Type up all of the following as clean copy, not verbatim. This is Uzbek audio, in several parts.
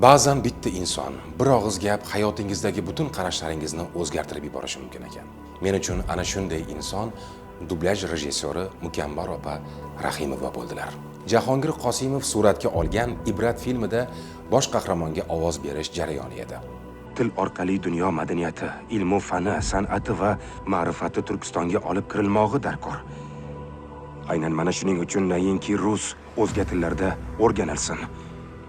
Ba'zan bitta inson bir og'iz gap hayotingizdagi butun qarashlaringizni o'zgartirib yuborishi mumkin ekan. Men uchun ana shunday inson dublyaj rejissyori Mukambar opa Rahimova bo'ldilar. Jahongir Qosimov suratga olgan Ibrat filmida bosh qahramonga ovoz berish jarayoni edi. Til orqali dunyo madaniyati, ilmu fani, san'ati va ma'rifati Turkistonga olib kirilmog'i darkor. Aynan mana shuning uchun nayinki rus o'zga tillarda o'rganilsin.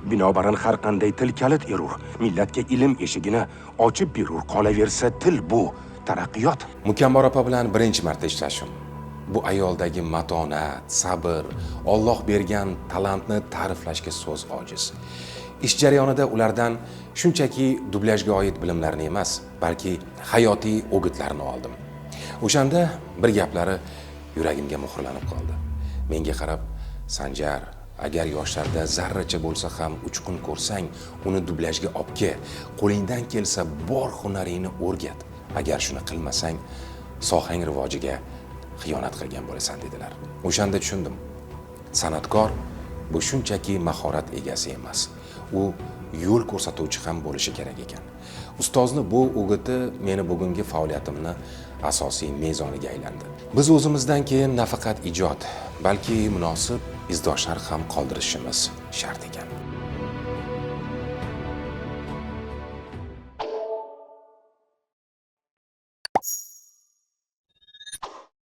Binobarin har qanday til kalit erur, millatga ilm eshigini ochib berur. Qolaversa til bu taraqqiyot. Mukambar opa bilan birinchi marta ishlashim. Bu ayoldagi matonat, sabr, Alloh bergan talantni ta'riflashga so'z ojiz. Ish jarayonida ulardan shunchaki dublyajga oid bilimlarni emas, balki hayotiy o'gitlarni oldim. O'shanda bir gaplari yuragimga muhrlanib qoldi. Menga qarab, Sanjar, agar yoshlarda zarracha bo'lsa ham uchqun ko'rsang, uni dublyajga olib qo'lingdan kelsa bor hunaringni o'rgat. Agar shuni qilmasang, sohang rivojiga xiyonat qilgan bo'lasan dedilar. O'shanda tushundim. San'atkor bu shunchaki mahorat egasi emas. U yo'l ko'rsatuvchi ham bo'lishi kerak ekan. Ustozni bu o'giti meni bugungi faoliyatimni asosiy mezoniga aylandi. Biz o'zimizdan keyin nafaqat ijod, balki munosib izdoshlar ham qoldirishimiz shart ekan.